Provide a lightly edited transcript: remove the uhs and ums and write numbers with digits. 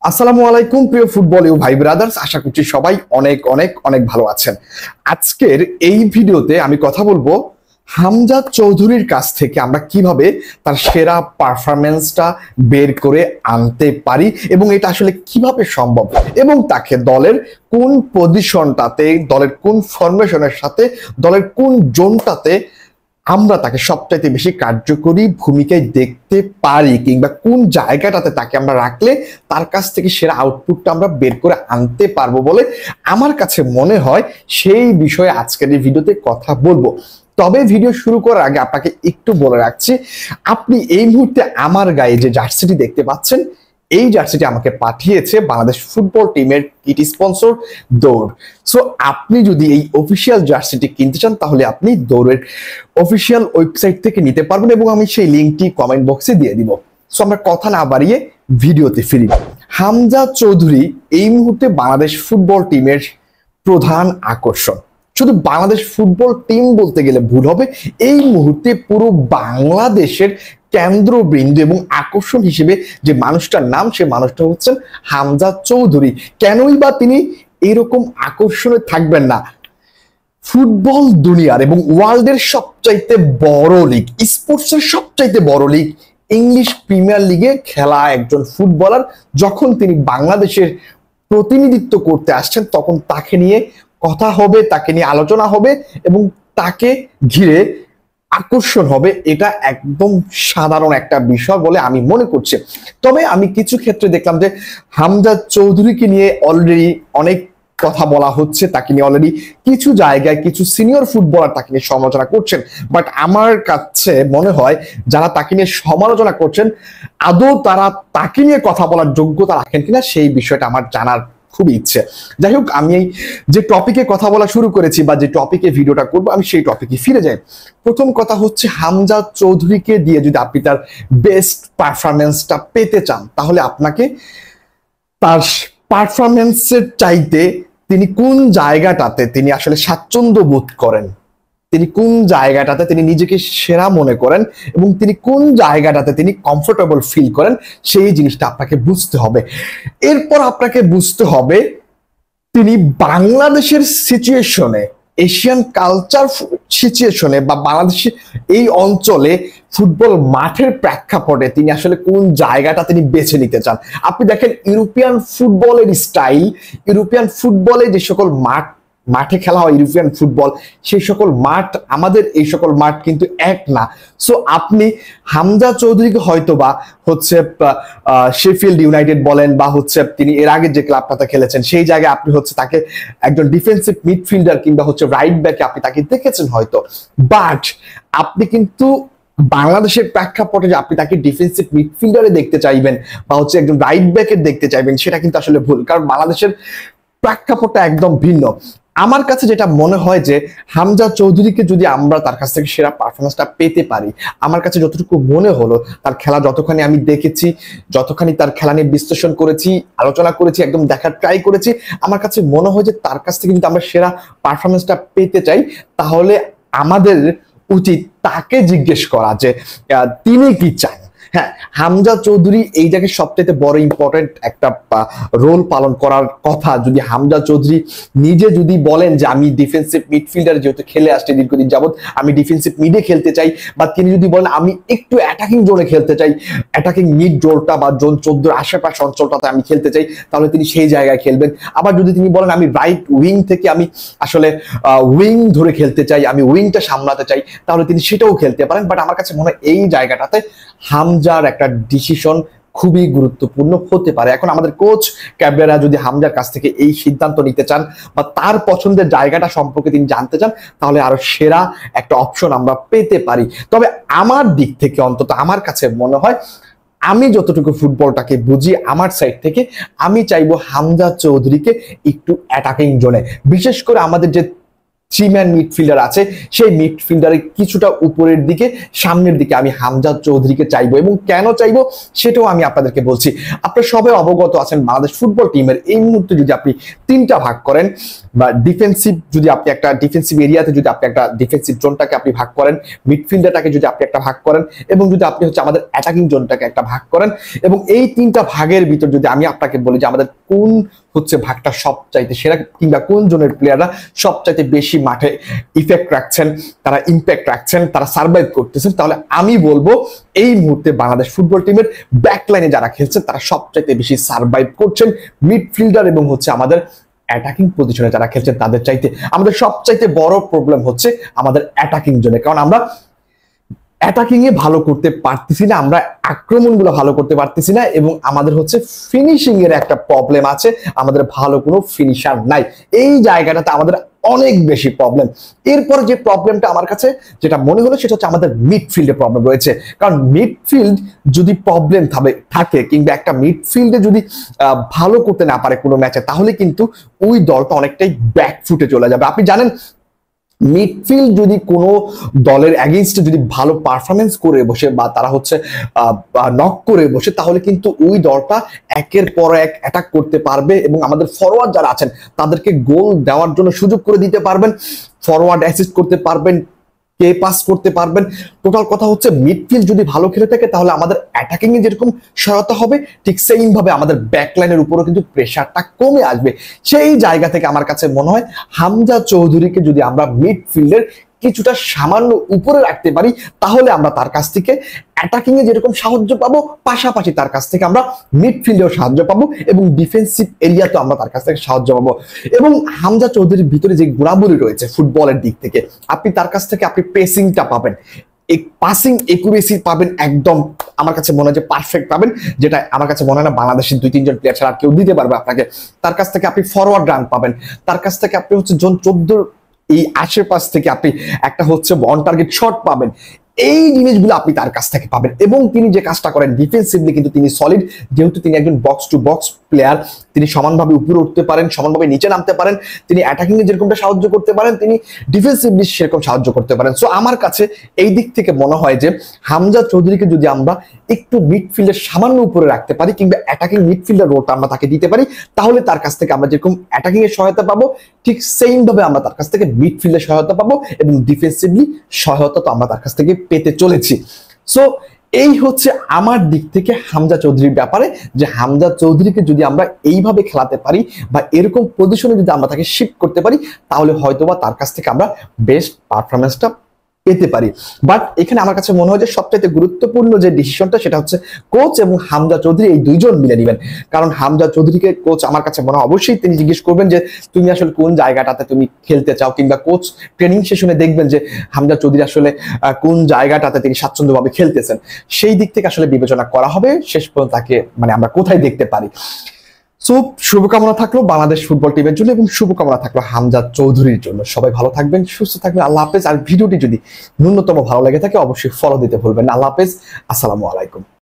আসসালামু আলাইকুম প্রিয় ফুটবল ভাই ব্রাদার্স, আশা করছি সবাই অনেক অনেক অনেক ভালো আছেন। আজকের এই ভিডিওতে আমি কথা বলবো হামজা চৌধুরীর কাছ থেকে আমরা কিভাবে তার সেরা পারফরমেন্সটা বের করে আনতে পারি এবং এটা আসলে কিভাবে সম্ভব, এবং তাকে দলের কোন পজিশনটাতে, দলের কোন ফরমেশনের সাথে, দলের কোন জোনটাতে আমরা তাকে সবচাইতে বেশি কার্যকরী ভূমিকায় দেখতে পারি, কিংবা কোন জায়গাটাতে তাকে আমরা রাখলে তার কাছ থেকে সেরা আউটপুটটা আমরা বের করে আনতে পারবো বলে আমার কাছে মনে হয়। সেই বিষয়ে আজকের এই ভিডিওতে কথা বলবো। তবে ভিডিও শুরু করার আগে আপনাকে একটু বলে রাখছি, আপনি এই মুহূর্তে আমার গায়ে যে জার্সিটি দেখতে পাচ্ছেন, এই জার্সিটি আমাকে পাঠিয়েছে বাংলাদেশ ফুটবল টিমের কিট স্পন্সর দৌড়। সো আপনি যদি এই অফিসিয়াল জার্সিটি কিনতে চান তাহলে আপনি দৌড়ের অফিসিয়াল ওয়েবসাইট থেকে নিতে পারবেন, এবং আমি সেই লিঙ্কটি কমেন্ট বক্সে দিয়ে দিব। সো আমরা কথা না বাড়িয়ে ভিডিওতে ফিরি। হামজা চৌধুরী এই মুহূর্তে বাংলাদেশ ফুটবল টিমের প্রধান আকর্ষণ। শুধু বাংলাদেশ ফুটবল টিম বলতে গেলে ভুল হবে, এই মুহূর্তে পুরো বাংলাদেশের কেন্দ্রবিন্দু এবং আকর্ষণ হিসেবে যে মানুষটার নাম, সে মানুষটা হচ্ছেন হামজা চৌধুরী। কেনই বা তিনি এইরকম আকর্ষণে থাকবেন না? ফুটবল দুনিয়ার এবং ওয়ার্ল্ডের সবচাইতে বড় লিগ, স্পোর্টসের সবচাইতে বড় লিগ ইংলিশ প্রিমিয়ার লিগে খেলা একজন ফুটবলার যখন তিনি বাংলাদেশের প্রতিনিধিত্ব করতে আসছেন, তখন তাকে নিয়ে কথা হবে, তাকে নিয়ে আলোচনা হবে এবং তাকে ঘিরে আকর্ষণ হবে। এটা একদম সাধারণ একটা বিষয় বলে আমি মনে করছি। তবে আমি কিছু ক্ষেত্রে দেখলাম যে হামজা চৌধুরীকে নিয়ে অলরেডি অনেক কথা বলা হচ্ছে, তাকে নিয়ে অলরেডি কিছু জায়গায় কিছু সিনিয়র ফুটবলার তাকে নিয়ে সমালোচনা করছেন। বাট আমার কাছে মনে হয় যারা তাকে নিয়ে সমালোচনা করছেন আদৌ তারা তাকে নিয়ে কথা বলার যোগ্যতা রাখেন কিনা সেই বিষয়টা আমার জানার খুবই ইচ্ছে। যাই হোক, আমি এই যে টপিকে কথা বলা শুরু করেছি বা যে টপিকে ভিডিওটা করবো, আমি সেই টপিকে ফিরে যাই। প্রথম কথা হচ্ছে, হামজা চৌধুরীকে দিয়ে যদি আপনি তার বেস্ট পারফরমেন্সটা পেতে চান, তাহলে আপনাকে তার পারফরমেন্সের চাইতে তিনি কোন জায়গাটাতে তিনি আসলে স্বাচ্ছন্দ্য বোধ করেন, তিনি কোন জায়গাটাতে তিনি নিজেকে সেরা মনে করেন এবং তিনি কোন জায়গাটাতে তিনি কমফোর্টেবল ফিল করেন, সেই জিনিসটা আপনাকে বুঝতে হবে। এরপর আপনাকে বুঝতে হবে তিনি বাংলাদেশের সিচুয়েশনে, এশিয়ান কালচার সিচুয়েশনে বা বাংলাদেশের এই অঞ্চলে ফুটবল মাঠের প্রেক্ষাপটে তিনি আসলে কোন জায়গাটা তিনি বেছে নিতে চান। আপনি দেখেন ইউরোপিয়ান ফুটবলের স্টাইল, ইউরোপিয়ান ফুটবলে যে সকল মাঠে খেলা হয় ইউরোপিয়ান ফুটবল, সেই সকল মাঠ আমাদের এই সকল মাঠ কিন্তু এক না। সো আপনি হামজা চৌধুরীকে হয়তো বা হচ্ছে শেফিল্ড ইউনাইটেড বলেন বা হচ্ছে তিনি এর আগে যে ক্লাবটাতে খেলেছেন সেই জায়গায় আপনি হচ্ছে তাকে একজন ডিফেন্সিভ মিডফিল্ডার কিংবা হচ্ছে রাইট ব্যাকে আপনি তাকে দেখেছেন হয়তো। বাট আপনি কিন্তু বাংলাদেশের প্রেক্ষাপটে যে আপনি তাকে ডিফেন্সিভ মিডফিল্ডারে দেখতে চাইবেন বা হচ্ছে একজন রাইট ব্যাকে দেখতে চাইবেন, সেটা কিন্তু আসলে ভুল। কারণ বাংলাদেশের প্রেক্ষাপটটা একদম ভিন্ন। আমার কাছে যেটা মনে হয় যে হামজা চৌধুরীকে যদি আমরা তার কাছ থেকে সেরা পারফরমেন্সটা পেতে পারি, আমার কাছে যতটুকু মনে হলো তার খেলা যতখানি আমি দেখেছি, যতখানি তার খেলা নিয়ে বিশ্লেষণ করেছি, আলোচনা করেছি, একদম দেখার ট্রাই করেছি, আমার কাছে মনে হয় যে তার কাছ থেকে যদি আমরা সেরা পারফরমেন্সটা পেতে চাই, তাহলে আমাদের উচিত তাকে জিজ্ঞেস করা যে তিনি কি চান। হ্যাঁ, হামজা চৌধুরী এই জায়গায় সবচেয়ে বড় ইম্পর্টেন্ট একটা রোল পালন করার কথা। যদি হামজা চৌধুরী নিজে যদি বলেন যে আমি ডিফেন্সিভ মিডফিল্ডার যেহেতু খেলে আসছে দীর্ঘদিন যাবত, আমি ডিফেন্সিভ মিডে খেলতে চাই, বা তিনি যদি বলেন আমি একটু অ্যাটাকিং জোনে খেলতে চাই, অ্যাটাকিং মিড জোনটা বা জোন 14 আশেপাশে অঞ্চলটাতে আমি খেলতে চাই, তাহলে তিনি সেই জায়গায় খেলবেন। আবার যদি তিনি বলেন আমি রাইট উইং থেকে আমি আসলে উইং ধরে খেলতে চাই, আমি উইংটা সামলাতে চাই, তাহলে তিনি সেটাও খেলতে পারেন। বাট আমার কাছে মনে হয় এই জায়গাটাতে হামজার একটা ডিসিশন খুবই গুরুত্বপূর্ণ হতে পারে। এখন আমাদের কোচ ক্যাবরেরা যদি হামজার কাছ থেকে এই সিদ্ধান্ত নিতে চান বা তার পছন্দের জায়গাটা সম্পর্কে তিনি জানতে চান, তাহলে আরো সেরা একটা অপশন আমরা পেতে পারি। তবে আমার দিক থেকে অন্তত আমার কাছে মনে হয়, আমি যতটুকু ফুটবলটাকে বুঝি আমার সাইড থেকে, আমি চাইবো হামজা চৌধুরীকে একটু অ্যাটাকিং জোনে, বিশেষ করে আমাদের যে থ্রি-ম্যান মিডফিল্ডার আছে, সেই মিডফিল্ডারের কিছুটা উপরের দিকে সামনের দিকে আমি হামজা চৌধুরীকে চাইবো। এবং কেন চাইবো সেটাও আমি আপনাদেরকে বলছি। আপনারা সবাই অবগত আছেন বাংলাদেশ ফুটবল টিমের এই মুহূর্তে যদি আপনি তিনটা ভাগ করেন, বা ডিফেন্সিভ যদি আপনি একটা ডিফেন্সিভ এরিয়াতে যদি আপনি একটা ডিফেন্সিভ জোনটাকে আপনি ভাগ করেন, মিডফিল্ডারটাকে যদি আপনি একটা ভাগ করেন, এবং যদি আপনি হচ্ছে আমাদের অ্যাটাকিং জোনটাকে একটা ভাগ করেন, এবং এই তিনটা ভাগের ভিতর যদি আমি আপনাকে বলি যে আমাদের কোন হচ্ছে ভাগটা সবচাইতে সেরা, কিংবা কোন জোনের প্লেয়াররা সবচাইতে বেশি মাঠে ইফেক্ট রাখছেন, তারা ইম্প্যাক্ট রাখছেন, তারা সার্ভাইভ করতেছেন, তাহলে আমি বলবো এই মুহূর্তে বাংলাদেশ ফুটবল টিমের ব্যাকলাইনে যারা খেলছেন তারা সবচাইতে বেশি সার্ভাইভ করছেন মিডফিল্ডার এবং হচ্ছে আমাদের অ্যাটাকিং পজিশনে যারা খেলছেন তাদের চাইতে। আমাদের সবচাইতে বড় প্রবলেম হচ্ছে আমাদের অ্যাটাকিং জোনে, কারণ আমরা অ্যাটাকিং এ ভালো করতে পারতেছি না, আমরা আক্রমণগুলো ভালো করতে পারতেছি না, এবং আমাদের হচ্ছে ফিনিশিং এর একটা প্রবলেম আছে, আমাদের ভালো কোনো ফিনিশার নাই। এই জায়গাটাতে আমাদের অনেক বেশি প্রবলেম। এরপর যে প্রবলেমটা আমার কাছে যেটা মনে হলো সেটা হচ্ছে আমাদের মিডফিল্ডে প্রবলেম রয়েছে। কারণ মিডফিল্ড যদি প্রবলেম থাকে, কিংবা একটা মিডফিল্ডে যদি ভালো করতে না পারে কোনো ম্যাচে, তাহলে কিন্তু ওই দলটা অনেকটাই ব্যাকফুটে চলে যাবে। আপনি জানেন মিডফিল্ড যদি কোনো দলের অ্যাগেইনস্টে যদি ভালো পারফরমেন্স করে বসে, বা তারা হচ্ছে নক করে বসে, তাহলে কিন্তু ওই দলটা একের পর এক অ্যাটাক করতে পারবে, এবং আমাদের ফরওয়ার্ড যারা আছেন তাদেরকে গোল দেওয়ার জন্য সুযোগ করে দিতে পারবেন, ফরওয়ার্ড অ্যাসিস্ট করতে পারবেন, কে পাস করতে পারবেন। টোটাল কথা হচ্ছে মিডফিল্ড যদি ভালো খেলে থাকে তাহলে আমাদের অ্যাটাকিং এ যেরকম সহায়তা হবে, ঠিক সেইম ভাবে আমাদের ব্যাকলাইনের উপরও কিন্তু প্রেসারটা কমে আসবে। সেই জায়গা থেকে আমার কাছে মনে হয় হামজা চৌধুরীকে যদি আমরা মিডফিল্ডের কিছুটা সামান্য উপরে রাখতে পারি, তাহলে আমরা তার কাছ থেকে অ্যাটাকিং এ যেরকম সাহায্য পাবো, পাশাপাশি তার কাছ থেকে আমরা মিডফিল্ডেও সাহায্য পাবো, এবং ডিফেন্সিভ এরিয়াতেও আমরা তার কাছ থেকে সাহায্য পাবো। এবং হামজা চৌধুরীর ভিতরে যে গুণাবলী রয়েছে ফুটবলের দিক থেকে, আপনি তার কাছ থেকে আপনি পেসিংটা পাবেন, পাসিং একুরেসি পাবেন, একদম আমার কাছে মনে হয় যে পারফেক্ট পাবেন, যেটা আমার কাছে মনে হয় না বাংলাদেশের 2-3 জন প্লেয়ার ছাড়া কেউ দিতে পারবে আপনাকে। তার কাছ থেকে আপনি ফরওয়ার্ড রান পাবেন, তার কাছ থেকে আপনি হচ্ছে জোন 14 এই আশেপাশ থেকে আপনি একটা হচ্ছে অন টার্গেট শট পাবেন। এই জিনিসগুলো আপনি তার কাছ থেকে পাবেন। এবং তিনি যে কাজটা করেন ডিফেন্সিভলি কিন্তু তিনি সলিড, যেহেতু তিনি একজন বক্স টু বক্স প্লেয়ার, তিনি সমানভাবে উপরে উঠতে পারেন, সমানভাবে নিচে নামতে পারেন, তিনি অ্যাটাকিং এ যেরকমটা সাহায্য করতে পারেন, তিনি ডিফেন্সিভলি সেরকম সাহায্য করতে পারেন। সো আমার কাছে এই দিক থেকে মনে হয় যে হামজা চৌধুরীকে যদি আমরা একটু মিডফিল্ডের সামান্য উপরে রাখতে পারি, কিংবা অ্যাটাকিং মিডফিল্ডার রোলটা আমরা তাকে দিতে পারি, তাহলে তার কাছ থেকে আমরা যেরকম অ্যাটাকিং এর সহায়তা পাবো, ঠিক সেইম ভাবে আমরা তার কাছ থেকে মিডফিল্ডের সহায়তা পাবো, এবং ডিফেন্সিভলি সহায়তা তো আমরা তার কাছ থেকে পেতে চলেছি। সো এই হচ্ছে আমার দিক থেকে হামজা চৌধুরীর ব্যাপারে, যে হামজা চৌধুরীকে যদি আমরা এইভাবে খেলাতে পারি, বা এরকম পজিশনে যদি আমরা তাকে শিফট করতে পারি, তাহলে হয়তোবা তার কাছ থেকে আমরা বেস্ট পারফরমেন্সটা পেতে পারি। বাট এখানে আমার কাছে মনে হয় যে সবচেয়ে গুরুত্বপূর্ণ যে ডিসিশনটা সেটা হচ্ছে কোচ এবং হামজা চৌধুরী এই দুইজন মিলে নেবেন। কারণ হামজা চৌধুরীকে কোচ আমার কাছে মনে হয় অবশ্যই তিনি জিজ্ঞেস করবেন যে তুমি আসলে কোন জায়গাটাতে তুমি খেলতে চাও, কিংবা কোচ ট্রেনিং সেশনে দেখবেন যে হামজা চৌধুরী আসলে কোন জায়গাটাতে তিনি স্বাচ্ছন্দ্যভাবে খেলতেছেন, সেই দিক থেকে আসলে বিবেচনা করা হবে শেষ পর্যন্ত তাকে মানে আমরা কোথায় দেখতে পারি। সো শুভকামনা থাকলো বাংলাদেশ ফুটবল টিমের জন্য, এবং শুভকামনা থাকলো হামজা চৌধুরীর জন্য। সবাই ভালো থাকবেন, সুস্থ থাকবেন, আল্লাহ হাফেজ। আর ভিডিওটি যদি ন্যূনতম ভালো লেগে থাকে অবশ্যই ফলো দিতে ভুলবেন না। আল্লাহ হাফেজ, আসসালামু আলাইকুম।